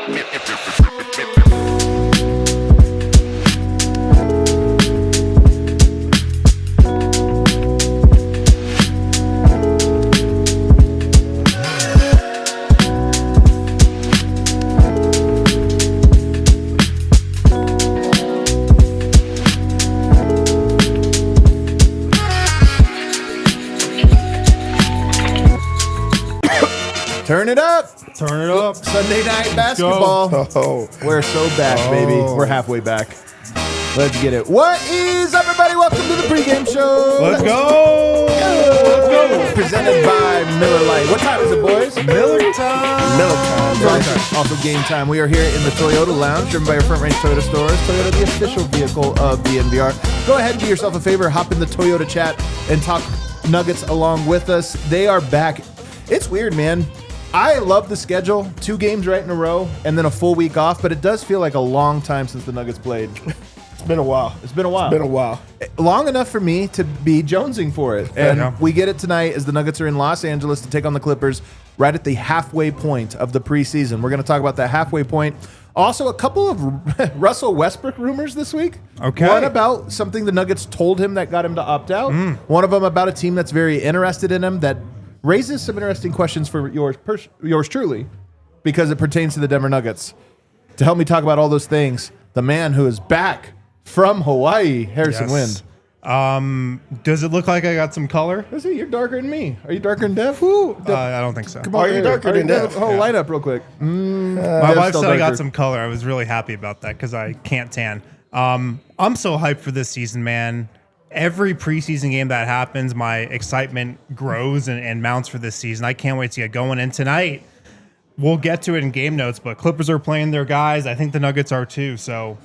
Turn it up. Turn it up. Sunday night basketball. Oh, we're so back, baby. We're halfway back. Let's get it. What is up, everybody? Welcome to the pregame show. let's go. Let's go. Presented by Miller Lite. What time is it, boys? Miller time. Miller time. Also game time. We are here in the Toyota Lounge, driven by your Front Range Toyota stores. Toyota, the official vehicle of DNVR. Go ahead and do yourself a favor. Hop in the Toyota chat and talk Nuggets along with us. They are back. It's weird, man. I love the schedule. 2 games right in a row and then a full week off, but it does feel like a long time since the Nuggets played. It's been a while. It's been a while. It's been a while. Long enough for me to be jonesing for it. And we get it tonight as the Nuggets are in Los Angeles to take on the Clippers right at the halfway point of the preseason. We're going to talk about that halfway point. Also, a couple of Russell Westbrook rumors this week. Okay. One about something the Nuggets told him that got him to opt out. One of them about a team that's very interested in him that raises some interesting questions for yours truly, because it pertains to the Denver Nuggets. To help me talk about all those things, the man who is back from Hawaii, Harrison Wind. Does it look like I got some color? Is it? You're darker than me. Are you darker than Dev? I don't think so. Come on, Are you darker than Dev? Light up real quick. My wife said I got some color. I was really happy about that because I can't tan. I'm so hyped for this season, man. Every preseason game that happens, my excitement grows and mounts for this season. I can't wait to get going. And tonight, we'll get to it in game notes, but Clippers are playing their guys. I think the Nuggets are too. So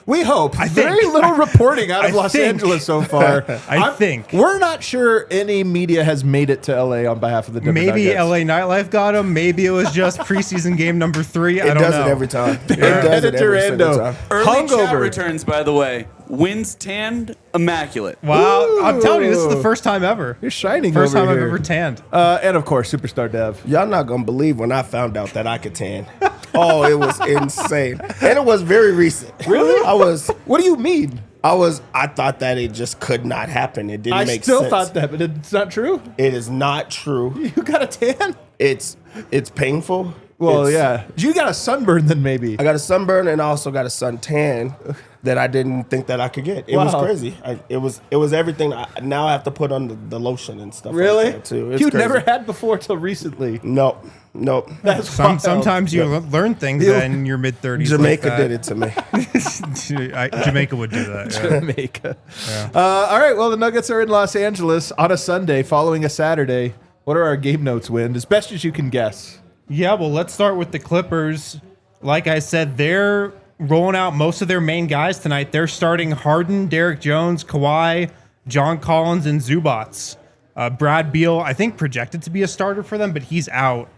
we hope. Very little reporting out of Los Angeles so far. I think. We're not sure any media has made it to LA on behalf of the Denver Maybe Nuggets. LA Nightlife got them. Maybe it was just preseason game number 3. I don't know. It does it every time. It does it every single time. Early chat returns, by the way. Wins tanned, immaculate. Wow. Ooh. I'm telling you, this is the first time ever. You're shining First over time here. I've ever tanned. And of course, Superstar Dev. Y'all not going to believe when I found out that I could tan. Oh, it was insane. And it was very recent. Really? What do you mean? I thought that it just could not happen. It didn't make sense. I still thought that, but it's not true. It is not true. You got a tan? It's painful. Well, yeah. You got a sunburn then maybe. I got a sunburn and I also got a suntan that I didn't think that I could get. It was crazy. It was everything. Now I have to put on the lotion and stuff really? like that too. It's You'd crazy. never had before till recently. Nope. That's Sometimes you learn things in your mid-30s. Jamaica did it to me. Jamaica would do that. Yeah. Jamaica. Yeah. All right, well, the Nuggets are in Los Angeles on a Sunday following a Saturday. What are our game notes, Wind? As best as you can guess. Yeah, well, let's start with the Clippers. Like I said, they're rolling out most of their main guys tonight. They're starting Harden, Derek Jones, Kawhi, John Collins, and Zubats. Brad Beal, I think, projected to be a starter for them, but he's out.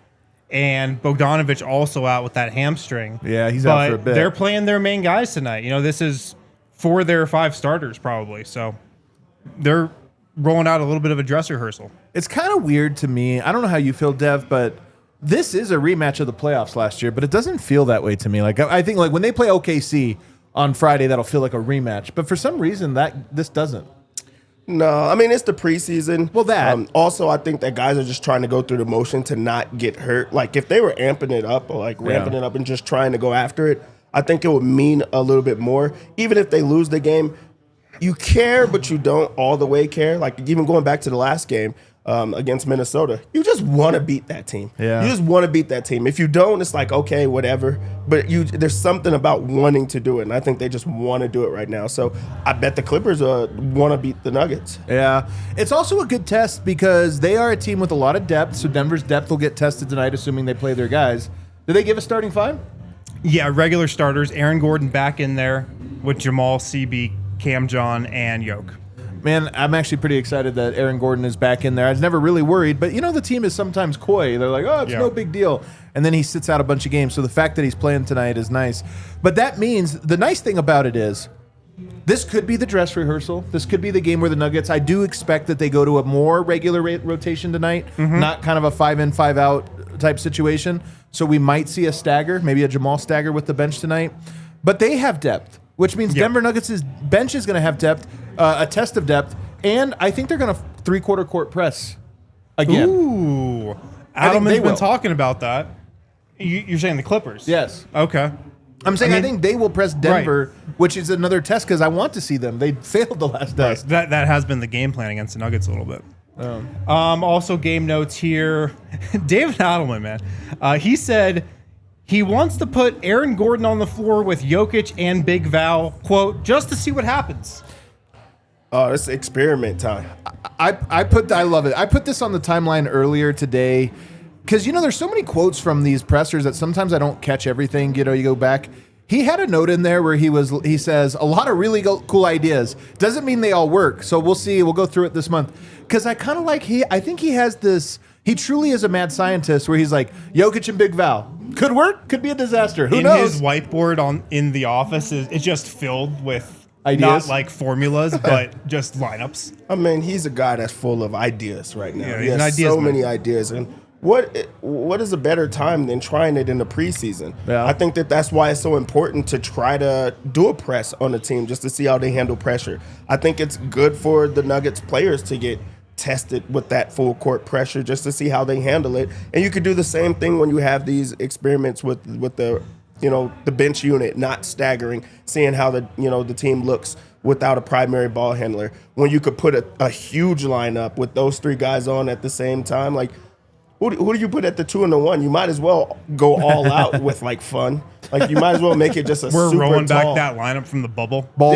And Bogdanović also out with that hamstring. Yeah, he's out for a bit. They're playing their main guys tonight. You know, this is 4 of their 5 starters probably. So they're rolling out a little bit of a dress rehearsal. It's kind of weird to me. I don't know how you feel, Dev, but this is a rematch of the playoffs last year, but it doesn't feel that way to me. Like I think like when they play OKC on Friday, that'll feel like a rematch. But for some reason this doesn't. No, I mean, it's the preseason. Well, that. Also, I think that guys are just trying to go through the motion to not get hurt. Like, if they were amping it up or, like, ramping it up and just trying to go after it, I think it would mean a little bit more. Even if they lose the game, you care, but you don't all the way care. Like, even going back to the last game against Minnesota, you just want to beat that team. Yeah. You just want to beat that team. If you don't, it's like, okay, whatever. But there's something about wanting to do it, and I think they just want to do it right now. So I bet the Clippers want to beat the Nuggets. Yeah. It's also a good test because they are a team with a lot of depth, so Denver's depth will get tested tonight, assuming they play their guys. Did they give a starting 5? Yeah, regular starters. Aaron Gordon back in there with Jamal, CB, Cam John, and Yoke. Man, I'm actually pretty excited that Aaron Gordon is back in there. I was never really worried, but you know the team is sometimes coy. They're like, oh, it's no big deal. And then he sits out a bunch of games. So the fact that he's playing tonight is nice. But that means the nice thing about it is this could be the dress rehearsal. This could be the game where the Nuggets, I do expect that they go to a more regular rotation tonight, not kind of a 5 in, 5 out type situation. So we might see a stagger, maybe a Jamal stagger with the bench tonight. But they have depth, which means Denver Nuggets' bench is going to have depth, a test of depth, and I think they're going to three-quarter court press again. Ooh. Adelman's been talking about that. You're saying the Clippers? Yes. Okay. I'm saying I think they will press Denver, which is another test because I want to see them. They failed the last test. That has been the game plan against the Nuggets a little bit. Also, game notes here. David Adelman, man. He said he wants to put Aaron Gordon on the floor with Jokic and Big Val, quote, just to see what happens. Oh, it's experiment time. I love it. I put this on the timeline earlier today because, there's so many quotes from these pressers that sometimes I don't catch everything. You go back. He had a note in there where he says a lot of really cool ideas. Doesn't mean they all work. So we'll see. We'll go through it this month. Because I kind of I think he has this, he truly is a mad scientist where he's like, Jokic and Big Val. Could work, could be a disaster. Who knows? His whiteboard in the office it's just filled with ideas? Not like formulas, but just lineups. I mean, he's a guy that's full of ideas right now. Yeah, he has so many ideas. And what is a better time than trying it in the preseason? Yeah. I think that's why it's so important to try to do a press on the team just to see how they handle pressure. I think it's good for the Nuggets players to get tested with that full court pressure just to see how they handle it. And you could do the same thing when you have these experiments with the the bench unit not staggering, seeing how the team looks without a primary ball handler. When you could put a huge lineup with those three guys on at the same time, like who do you put at the 2 and the 1? You might as well go all out with fun. Like you might as well make it just We're super rolling tall. back that lineup from the bubble. Ball.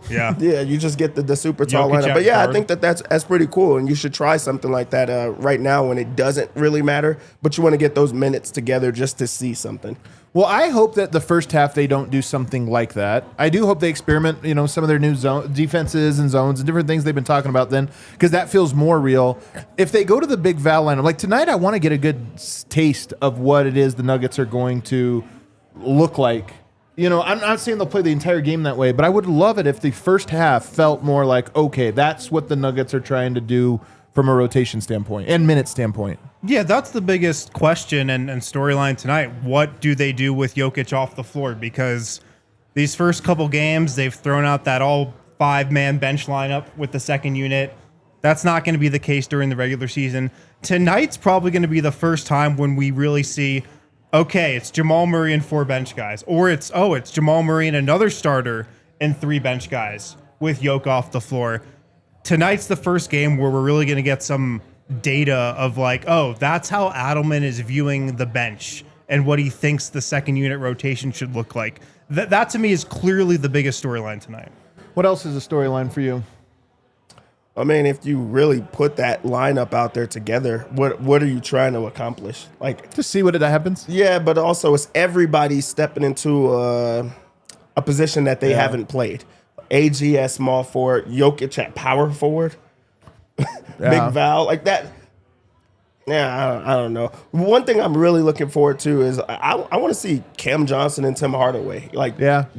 Yeah. Yeah, you just get the super tall Jokic lineup. But yeah, guard. I think that's pretty cool, and you should try something like that right now when it doesn't really matter, but you want to get those minutes together just to see something. Well, I hope that the first half they don't do something like that. I do hope they experiment, some of their new defenses and zones and different things they've been talking about then, because that feels more real. If they go to the Big Val lineup, like tonight, I want to get a good taste of what it is the Nuggets are going to look like. I'm not saying they'll play the entire game that way, but I would love it if the first half felt more like, okay, that's what the Nuggets are trying to do from a rotation standpoint and minute standpoint. Yeah, that's the biggest question and storyline tonight. What do they do with Jokic off the floor? Because these first couple games, they've thrown out that all 5-man bench lineup with the second unit. That's not going to be the case during the regular season. Tonight's probably going to be the first time when we really see, okay, it's Jamal Murray and 4 bench guys. Or it's Jamal Murray and another starter and 3 bench guys with Jokic off the floor. Tonight's the first game where we're really going to get some data of that's how Adelman is viewing the bench and what he thinks the second unit rotation should look like. That to me is clearly the biggest storyline tonight. What else is a storyline for you? I mean, if you really put that lineup out there together, what are you trying to accomplish? To see what happens? Yeah, but also it's everybody stepping into a position that they haven't played. AG at small forward, Jokic at power forward, Big Val, like that. Yeah, I don't know. One thing I'm really looking forward to is I want to see Cam Johnson and Tim Hardaway.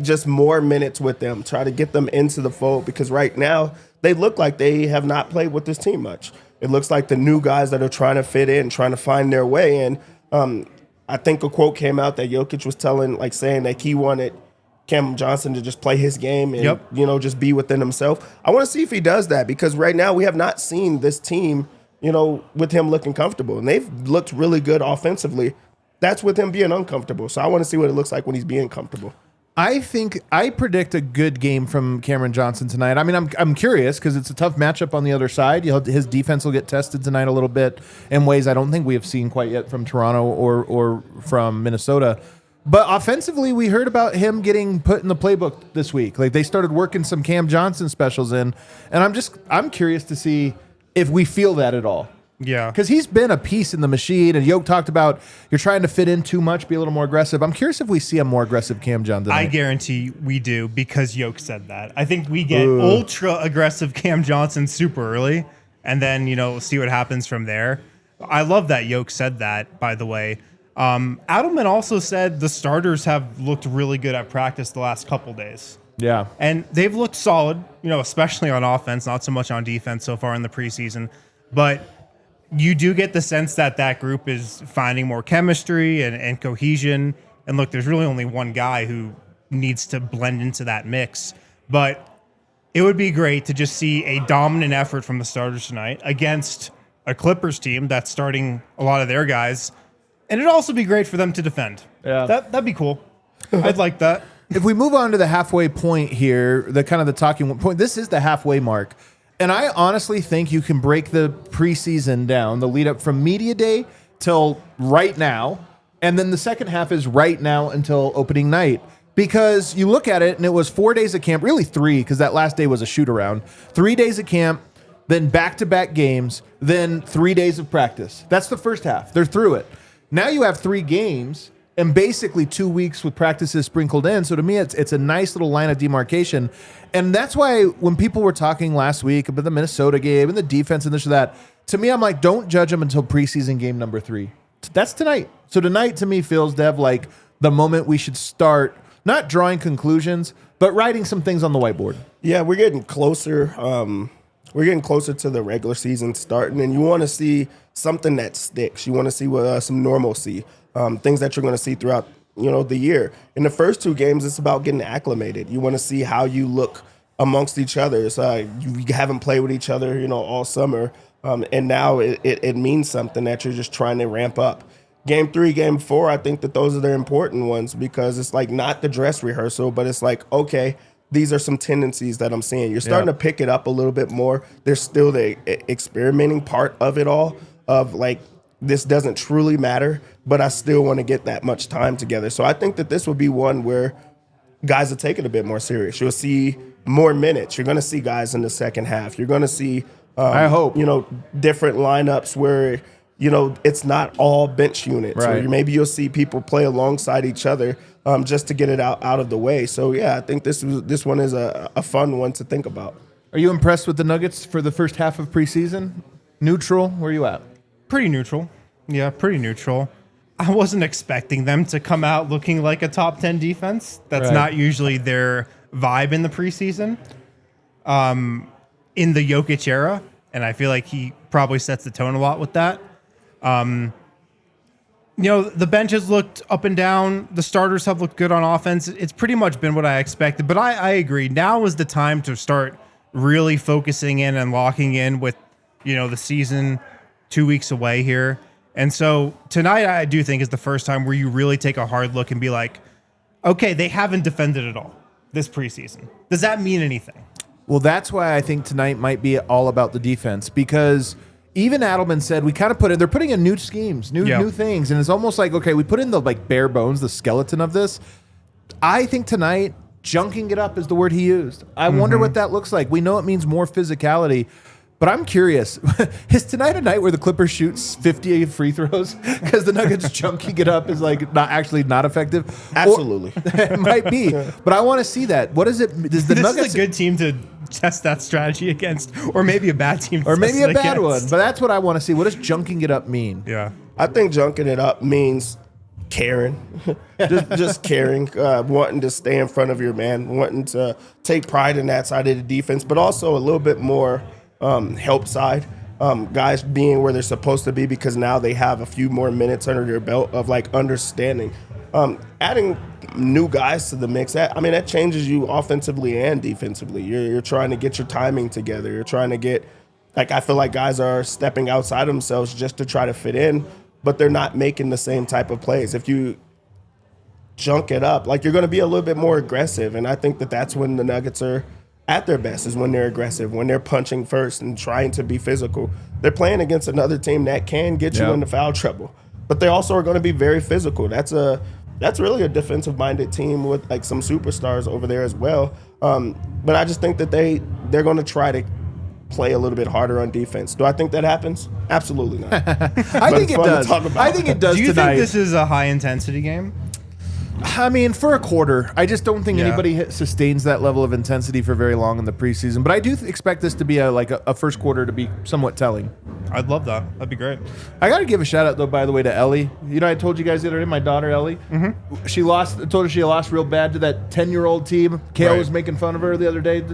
Just more minutes with them. Try to get them into the fold because right now they look like they have not played with this team much. It looks like the new guys that are trying to fit in, trying to find their way. And I think a quote came out that Jokic was saying that he wanted Cam Johnson to just play his game and, just be within himself. I want to see if he does that because right now we have not seen this team, with him looking comfortable. And they've looked really good offensively. That's with him being uncomfortable. So I want to see what it looks like when he's being comfortable. I predict a good game from Cameron Johnson tonight. I mean, I'm curious because it's a tough matchup on the other side. His defense will get tested tonight a little bit in ways I don't think we have seen quite yet from Toronto or from Minnesota. But offensively, we heard about him getting put in the playbook this week. They started working some Cam Johnson specials in, and I'm curious to see if we feel that at all. Yeah. Because he's been a piece in the machine, and Yoke talked about you're trying to fit in too much, be a little more aggressive. I'm curious if we see a more aggressive Cam Johnson. I guarantee we do because Yoke said that. I think we get ultra aggressive Cam Johnson super early, and then, see what happens from there. I love that Yoke said that, by the way. Adelman also said the starters have looked really good at practice the last couple days. Yeah. And they've looked solid, especially on offense, not so much on defense so far in the preseason. But you do get the sense that that group is finding more chemistry and cohesion. And look, there's really only one guy who needs to blend into that mix. But it would be great to just see a dominant effort from the starters tonight against a Clippers team that's starting a lot of their guys. And it'd also be great for them to defend. Yeah. That'd be cool. I'd like that. If we move on to the halfway point here, the kind of the talking point, this is the halfway mark. And I honestly think you can break the preseason down, the lead up from media day till right now. And then the second half is right now until opening night. Because you look at it and it was 4 days of camp, really 3, because that last day was a shoot around. 3 days of camp, then back-to-back games, then 3 days of practice. That's the first half. They're through it. Now you have 3 games and basically 2 weeks with practices sprinkled in. So to me, it's a nice little line of demarcation. And that's why when people were talking last week about the Minnesota game and the defense and this or that, to me, I'm like, don't judge them until preseason game number 3. That's tonight. So tonight to me feels, Dev, like the moment we should start not drawing conclusions, but writing some things on the whiteboard. Yeah, we're getting closer. We're getting closer to the regular season starting, and you want to see something that sticks. You want to see some normalcy, things that you're going to see throughout, the year. In the first 2 games, it's about getting acclimated. You want to see how you look amongst each other. So you haven't played with each other, all summer, and now it means something that you're just trying to ramp up. Game 3, Game 4, I think that those are the important ones because it's like not the dress rehearsal, but it's like, okay, these are some tendencies that I'm seeing. You're starting to pick it up a little bit more. There's still the experimenting part of it all of like, this doesn't truly matter, but I still want to get that much time together. So I think that this will be one where guys will take it a bit more serious. You'll see more minutes. You're going to see guys in the second half. You're going to see, I hope, different lineups where, it's not all bench units. Right. Or maybe you'll see people play alongside each other just to get it out of the way. So, yeah, I think this one is a fun one to think about. Are you impressed with the Nuggets for the first half of preseason? Neutral? Where are you at? Pretty neutral. Yeah, pretty neutral. I wasn't expecting them to come out looking like a top 10 defense. That's Right. not usually their vibe in the preseason. In the Jokic era, and I feel like he probably sets the tone a lot with that. The bench has looked up and down. The starters have looked good on offense. It's pretty much been what I expected. But I agree. Now is the time to start really focusing in and locking in with, the season 2 weeks away here. And so tonight I do think is the first time where you really take a hard look and be like, okay, they haven't defended at all this preseason. Does that mean anything? Well, that's why I think tonight might be all about the defense because even Adelman said we kind of they're putting in new schemes, new things. And it's almost like, okay, we put in the bare bones, the skeleton of this. I think tonight, junking it up is the word he used. I wonder what that looks like. We know it means more physicality. But I'm curious, is tonight a night where the Clippers shoots 50 free throws because the Nuggets junking it up is not effective? Absolutely. It might be. But I want to see that. What is it? Does the Nuggets is a good team to test that strategy against, or maybe a bad team to or maybe test a it bad against. one. But that's what I want to see. What does junking it up mean? Yeah. I think junking it up means caring, just caring, wanting to stay in front of your man, wanting to take pride in that side of the defense, but also a little bit more help side. Guys being where they're supposed to be because now they have a few more minutes under their belt of understanding. Adding new guys to the mix, that changes you offensively and defensively. You're trying to get your timing together. You're trying to get, I feel like guys are stepping outside themselves just to try to fit in, but they're not making the same type of plays. If you junk it up, you're going to be a little bit more aggressive, and I think that's when the Nuggets are at their best is when they're aggressive, when they're punching first and trying to be physical. They're playing against another team that can get you into foul trouble, but they also are going to be very physical. That's really a defensive-minded team with some superstars over there as well. But I just think that they're going to try to play a little bit harder on defense. Do I think that happens? Absolutely not. I think it does. I think it does. Do you tonight. think this is a high-intensity game? For a quarter, I just don't think anybody sustains that level of intensity for very long in the preseason. But I do expect this to be a first quarter to be somewhat telling. I'd love that. That'd be great. I got to give a shout out though, by the way, to Ellie. I told you guys the other day, my daughter Ellie. She lost. I told her she lost real bad to that 10-year-old team. Kale was making fun of her the other day.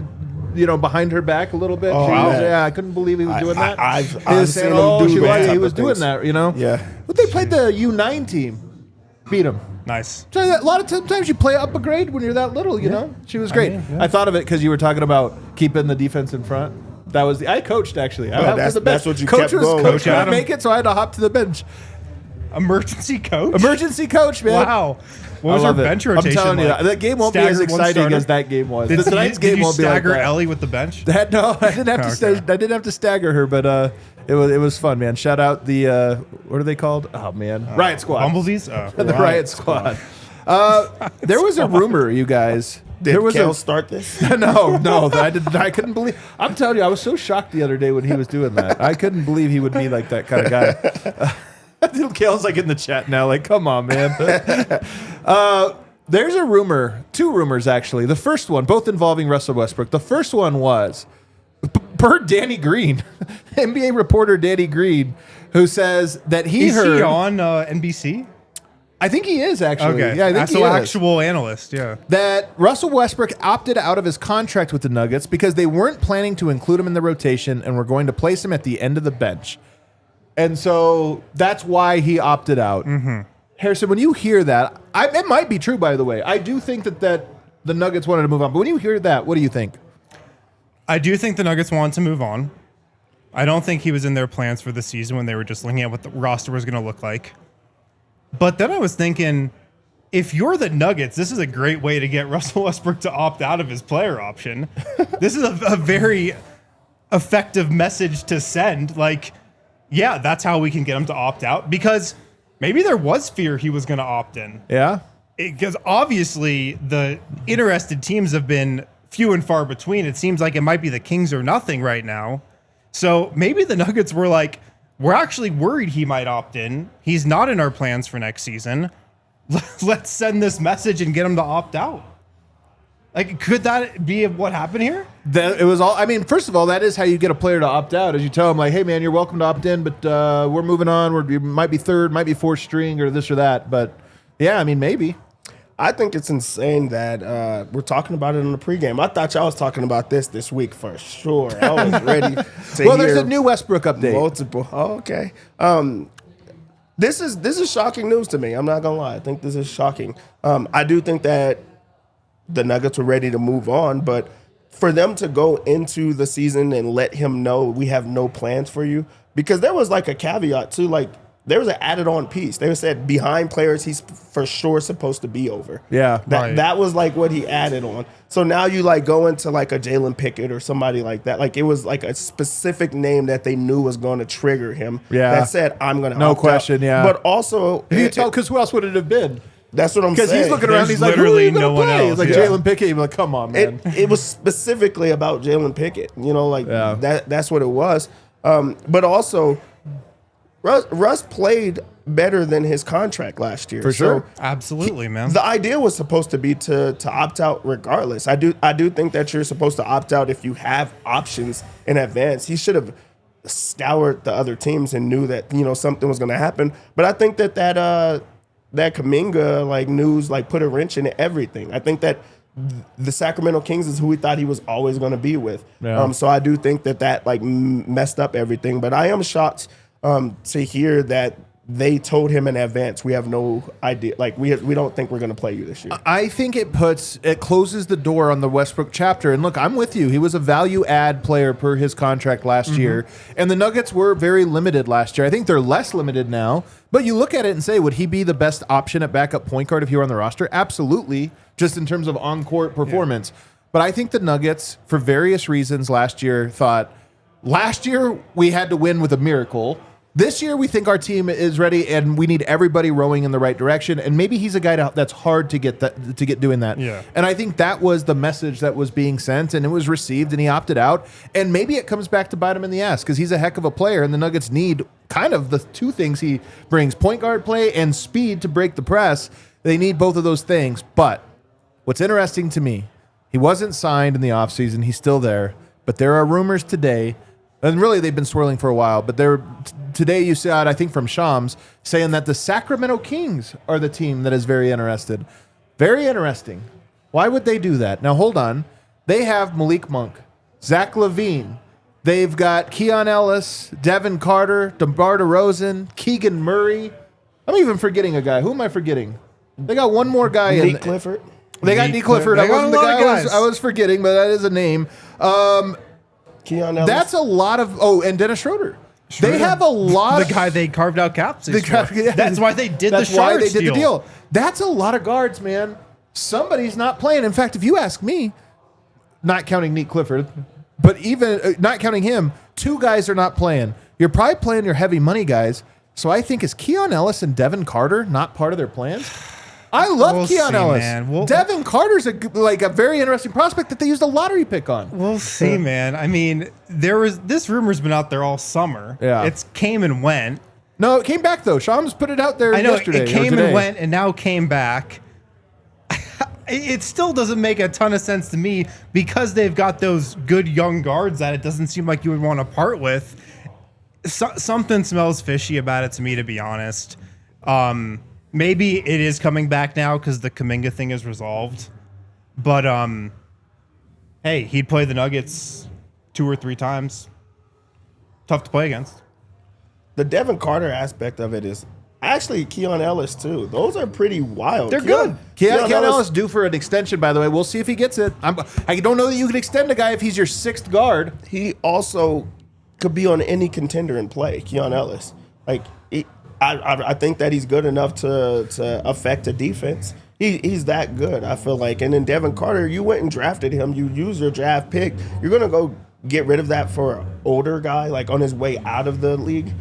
behind her back a little bit. Oh, wow. Yeah, I couldn't believe he was doing that. I've saying, seen him do that he type was of doing things. that, Yeah. But they played the U9 team, beat them. Nice. So a lot of times you play up a grade when you're that little, you know? She was great. mean, I thought of it because you were talking about keeping the defense in front. That was I coached, actually. I hopped to the bench. that's what you Coach kept was, going Coach with. couldn't make it, so I had to hop to the bench. Emergency coach? Emergency coach, man. Wow. What was I our love it. bench rotation I'm telling you, like? that game won't be as Staggered one exciting starter? as that game was. Did Tonight's you game won't be like stagger that. Ellie with the bench? No, I didn't have to. Okay. I didn't have to stagger her, but it was fun, man. Shout out the what are they called? Oh man, Riot Squad. Bumblebees? The Riot Squad. There was a rumor, you guys. Did There was Kale start this? no, I couldn't believe. I'm telling you, I was so shocked the other day when he was doing that. I couldn't believe he would be like that kind of guy. Kale's like in the chat now, like, come on, man. There's a rumor, two rumors actually. The first one, both involving Russell Westbrook. The first one was per Danny Green, NBA reporter Danny Green, who says that he Is heard. he on NBC? I think he is actually. Okay. Yeah, I think so he is. actual analyst, yeah. That Russell Westbrook opted out of his contract with the Nuggets because they weren't planning to include him in the rotation and were going to place him at the end of the bench. And so that's why he opted out. Mm-hmm. Harrison, when you hear that, it might be true, by the way. I do think that the Nuggets wanted to move on. But when you hear that, what do you think? I do think the Nuggets wanted to move on. I don't think he was in their plans for the season when they were just looking at what the roster was going to look like. But then I was thinking, if you're the Nuggets, this is a great way to get Russell Westbrook to opt out of his player option. This is a very effective message to send. Like, yeah, that's how we can get him to opt out. Because maybe there was fear he was going to opt in. Yeah. Because obviously the interested teams have been few and far between. It seems like it might be the Kings or nothing right now. So maybe the Nuggets were like, we're actually worried he might opt in. He's not in our plans for next season. Let's send this message and get him to opt out. Like, could that be what happened here? It was all. I mean, first of all, that is how you get a player to opt out. Is you tell them like, "Hey, man, you're welcome to opt in, but we're moving on. You might be third, might be fourth string, or this or that." But yeah, I mean, maybe. I think it's insane that we're talking about it in the pregame. I thought y'all was talking about this week for sure. I was ready to Well, hear there's a new Westbrook update. multiple. Oh, okay. This is shocking news to me. I'm not gonna lie. I think this is shocking. I do think that the Nuggets were ready to move on, but for them to go into the season and let him know we have no plans for you, because there was like a caveat too, like there was an added on piece. They said behind players he's for sure supposed to be over. Yeah, that was like what he added on. So now you like go into like a Jalen Pickett or somebody like that. Like it was like a specific name that they knew was going to trigger him. Yeah. That said, I'm going to No opt question, out. yeah. But also, You tell, because who else would it have been? that's what I'm saying. Because he's looking around, There's he's like, "Who are literally you going to no one play?" else, It's like yeah. Jalen Pickett. He's like, "Come on, man." It was specifically about Jalen Pickett. You know, like Yeah. that's what it was. But also, Russ played better than his contract last year. For sure. Absolutely, man. The idea was supposed to be to opt out regardless. I do think that you're supposed to opt out if you have options in advance. He should have scoured the other teams and knew that something was going to happen. But I think that Kuminga like news like put a wrench in everything. I think that the Sacramento Kings is who we thought he was always going to be with. Yeah. So I do think that like messed up everything. But I am shocked to hear that they told him in advance, we have no idea. Like we don't think we're going to play you this year. I think it closes the door on the Westbrook chapter. And look, I'm with you. He was a value add player per his contract last year. And the Nuggets were very limited last year. I think they're less limited now. But you look at it and say, would he be the best option at backup point guard if he were on the roster? Absolutely, just in terms of on-court performance. Yeah. But I think the Nuggets, for various reasons last year, thought, last year we had to win with a miracle. This year, we think our team is ready, and we need everybody rowing in the right direction. And maybe he's a guy that's hard to get doing that. Yeah. And I think that was the message that was being sent, and it was received, and he opted out. And maybe it comes back to bite him in the ass because he's a heck of a player, and the Nuggets need kind of the two things he brings: point guard play and speed to break the press. They need both of those things. But what's interesting to me, he wasn't signed in the offseason. He's still there. But there are rumors today. And really, they've been swirling for a while. But today you saw it, I think, from Shams, saying that the Sacramento Kings are the team that is very interested. Very interesting. Why would they do that? Now, hold on. They have Malik Monk. Zach LaVine. They've got Keon Ellis, Devin Carter, DeMar DeRozan, Keegan Murray. I'm even forgetting a guy. Who am I forgetting? They got one more guy in. Nick Clifford. They got Nick Clifford. That wasn't the guy I was forgetting, but that is a name. Keon Ellis. That's a lot of. Oh, and Dennis Schroeder. They have a lot. The guy they carved out cap space for. That's why they did the Sharks deal. That's a lot of guards, man. Somebody's not playing. In fact, if you ask me, not counting Nick Clifford, but even not counting him, 2 guys are not playing. You're probably playing your heavy money guys. So I think is Keon Ellis and Devin Carter not part of their plans? I love Keon Ellis. Man. Devin Carter's a very interesting prospect that they used a lottery pick on. We'll see, man. I mean, this rumor's been out there all summer. Yeah. It came and went. No, it came back though. Shams put it out there yesterday. It came and went and now came back. It still doesn't make a ton of sense to me because they've got those good young guards that it doesn't seem like you would want to part with. Something smells fishy about it to me, to be honest. Maybe it is coming back now because the Kuminga thing is resolved. But, hey, he'd play the Nuggets 2 or 3 times. Tough to play against. The Devin Carter aspect of it is actually Keon Ellis, too. Those are pretty wild. They're good. Keon Ellis due for an extension, by the way. We'll see if he gets it. I don't know that you can extend a guy if he's your 6th guard. He also could be on any contender and play, Keon Ellis. I think that he's good enough to affect a defense. He's that good, I feel like. And then Devin Carter, you went and drafted him. You used your draft pick. You're going to go get rid of that for an older guy, like on his way out of the league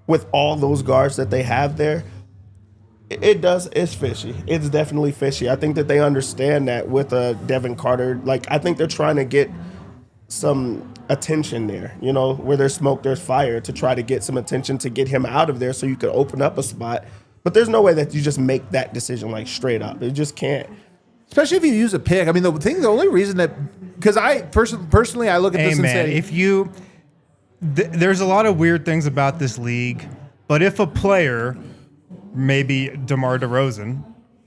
with all those guards that they have there. It's fishy. It's definitely fishy. I think that they understand that with Devin Carter. I think they're trying to get some attention there, where there's smoke, there's fire, to try to get some attention to get him out of there so you could open up a spot. But there's no way that you just make that decision straight up. It just can't. Especially if you use a pick. I mean, the only reason that, because I personally, I look at this and say, there's a lot of weird things about this league, but if a player, maybe DeMar DeRozan,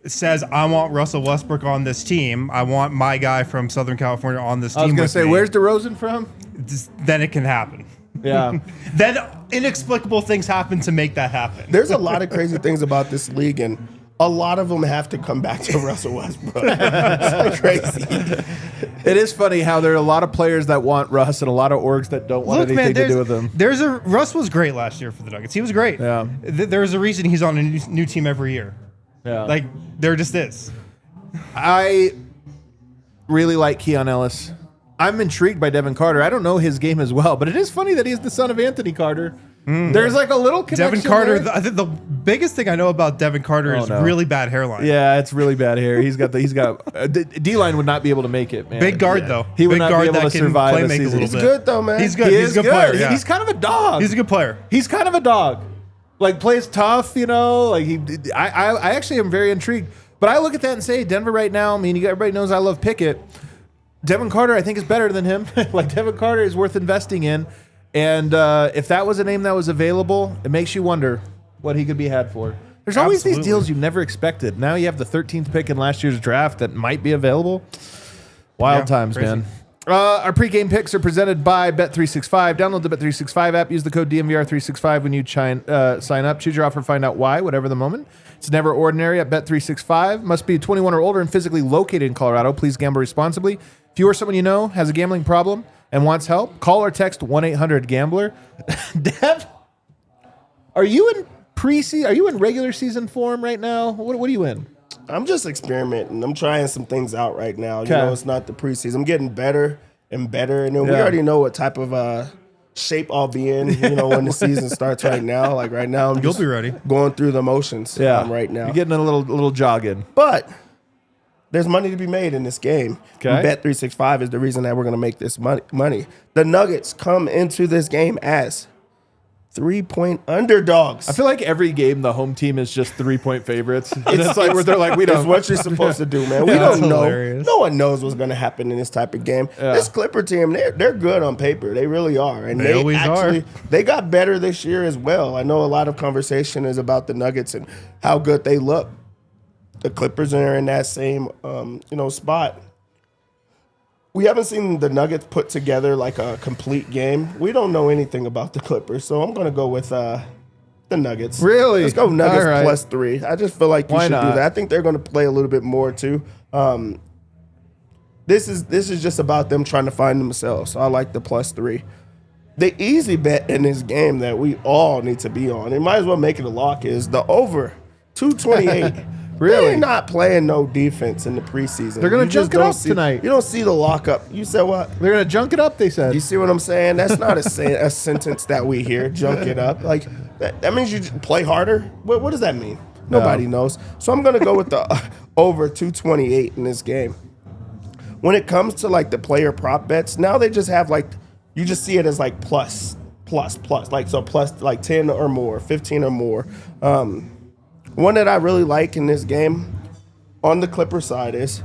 says, I want Russell Westbrook on this team, I want my guy from Southern California on this team. I was going to say, where's DeRozan from? Then it can happen. Yeah. Then inexplicable things happen to make that happen. There's a lot of crazy things about this league, and a lot of them have to come back to Russell Westbrook. It's crazy. It is funny how there are a lot of players that want Russ and a lot of orgs that don't want anything to do with him. Russ was great last year for the Nuggets. He was great. Yeah. There's a reason he's on a new team every year. Yeah. There just is. I really like Keon Ellis. I'm intrigued by Devin Carter. I don't know his game as well, but it is funny that he's the son of Anthony Carter. There's a little connection. Devin Carter, there. I think the biggest thing I know about Devin Carter is really bad hairline. Yeah, it's really bad hair. He's got D-line would not be able to make it, man. Big guard though. He would Big not guard be able to survive a season. He's good though, man. He's good. He's a good player. Yeah. He's kind of a dog. He's a good player. He's kind of a dog. Plays tough, I actually am very intrigued. But I look at that and say, Denver right now, everybody knows I love Pickett. Devin Carter, I think, is better than him. Devin Carter is worth investing in. And if that was a name that was available, it makes you wonder what he could be had for. There's always these deals you never expected. Now you have the 13th pick in last year's draft that might be available. Wild times, crazy. Man. Our pregame picks are presented by Bet365. Download the Bet365 app. Use the code DNVR365 when you sign up. Choose your offer. Find out why, whatever the moment. It's never ordinary at Bet365. Must be 21 or older and physically located in Colorado. Please gamble responsibly. If you or someone you know has a gambling problem and wants help, call or text 1-800-GAMBLER. Dev, are you in preseason? Are you in regular season form right now? What are you in? I'm just experimenting. I'm trying some things out right now. It's not the preseason. I'm getting better and better. And then we already know what type of shape I'll be in, when the season starts right now. Right now, You'll be ready. Going through the motions right now. You're getting a little jog in. But there's money to be made in this game. Okay. Bet365 is the reason that we're going to make this money. The Nuggets come into this game as 3-point underdogs. I feel like every game the home team is just 3-point favorites. It's where they're like, we don't. It's what you're supposed to do, man. We don't know. Hilarious. No one knows what's going to happen in this type of game. Yeah. This Clipper team, they're good on paper. They really are. And they always are. They got better this year as well. I know a lot of conversation is about the Nuggets and how good they look. The Clippers are in that same spot. we haven't seen the Nuggets put together like a complete game. We don't know anything about the Clippers, so I'm going to go with the Nuggets. Really? Let's go Nuggets All right. +3. I just feel like you Why should not? do that. I think they're going to play a little bit more too. This is just about them trying to find themselves. So I like the +3. The easy bet in this game that we all need to be on, and might as well make it a lock, is the over 228. Really? They're not playing no defense in the preseason. They're gonna You just junk it don't up see- tonight. You don't see the lockup. You said what? They're going to junk it up, they said. You see what I'm saying? That's not a sentence that we hear. Junk it up. Like that means you play harder. What does that mean? Nobody knows. So I'm gonna go with the over 228 in this game. When it comes to like the player prop bets, now they just have like, you just see it as like plus, like so plus like 10 or more, 15 or more. One that I really like in this game on the Clipper side is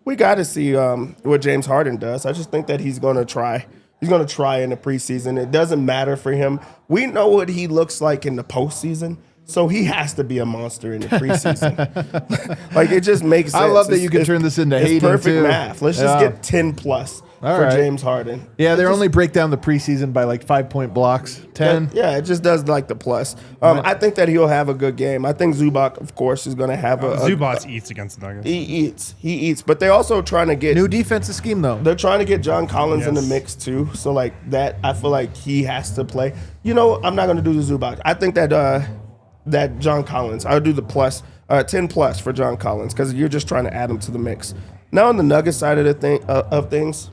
we got to see what James Harden does. I just think that he's going to try. He's going to try in the preseason. It doesn't matter for him. We know what he looks like in the postseason. So he has to be a monster in the preseason. Like, it just makes sense. I love that you can turn this into hating, It's perfect too. math. Let's just get 10 plus for right. James Harden. Yeah, they only break down the preseason by like 5-point blocks. 10. Yeah, it just does like the plus. I think that he'll have a good game. I think Zubac, of course, is going to have a Zubac eats against the Nuggets. He eats. But they're also trying to get New defensive scheme, though. They're trying to get John Collins in the Yes. mix too. So like that, I feel like he has to play. You know, I'm not going to do the Zubac. I think that John Collins, I'll do the plus 10 plus for John Collins because you're just trying to add him to the mix. Now on the Nuggets side of the things,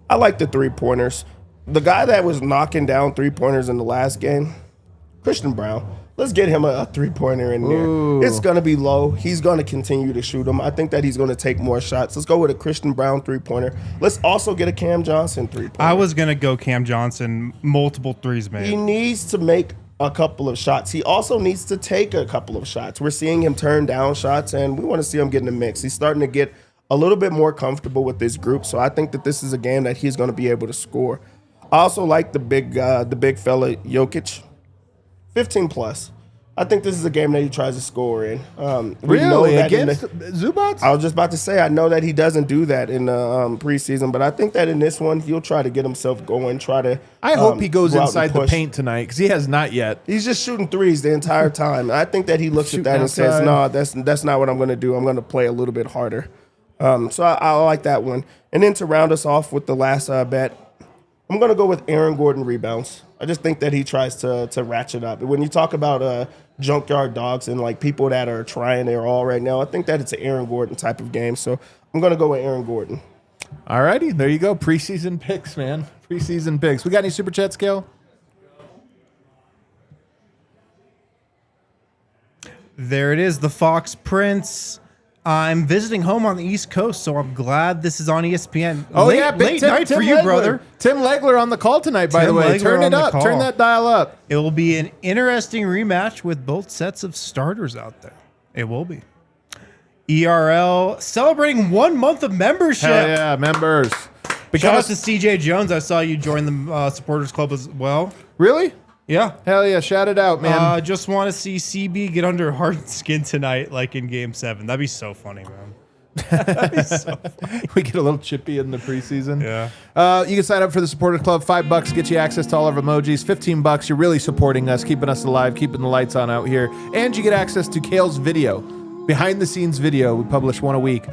I like the 3-pointers. The guy that was knocking down 3-pointers in the last game, Christian Brown. Let's get him a 3-pointer in there. Ooh. It's going to be low. He's going to continue to shoot them. I think that he's going to take more shots. Let's go with a Christian Brown 3-pointer. Let's also get a Cam Johnson 3-pointer. I was going to go Cam Johnson, multiple threes made. He needs to make a couple of shots. He also needs to take a couple of shots. We're seeing him turn down shots, and we want to see him get in the mix. He's starting to get a little bit more comfortable with this group, so I think that this is a game that he's going to be able to score. I also like the big fella Jokic, 15 plus. I think this is a game that he tries to score in. We know Really? that Against Zubac? I was just about to say, I know that he doesn't do that in the preseason, but I think that in this one, he'll try to get himself going, I hope he goes go out and inside the push. paint tonight because he has not yet. He's just shooting threes the entire time. I think that he looks Shooting at that and says, outside. "No, that's not what I'm going to do. I'm going to play a little bit harder." So I like that one. And then to round us off with the last bet, I'm going to go with Aaron Gordon rebounds. I just think that he tries to ratchet up. When you talk about junkyard dogs and like people that are trying their all right now, I think that it's an Aaron Gordon type of game. So I'm going to go with Aaron Gordon. All righty, there you go. Preseason picks, man. Preseason picks. We got any super chats, Kale? There it is, the Fox Prince. I'm visiting home on the East Coast, so I'm glad this is on ESPN. Oh, late, yeah. Big late night for you, Legler. brother. Tim Legler on the call tonight, by the Tim way. Legler Turn on it the up. call. Turn that dial up. It will be an interesting rematch with both sets of starters out there. It will be. ERL celebrating 1 month of membership. Hell yeah, members. Shout out to CJ Jones. I saw you join the supporters club as well. Really? Yeah. Hell yeah. Shout it out, man. Just want to see CB get under Harden's skin tonight, like in Game 7. That'd be so funny, man. We get a little chippy in the preseason. Yeah. You can sign up for the supporters club. $5 get you access to all of our emojis. $15, you're really supporting us, keeping us alive, keeping the lights on out here. And you get access to Kale's video, behind the scenes video. We publish one a week.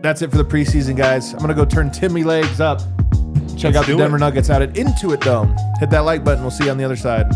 That's it for the preseason, guys. I'm going to go turn Timmy legs up. Check out the Denver Nuggets out at Intuit Dome. Hit that like button. We'll see you on the other side.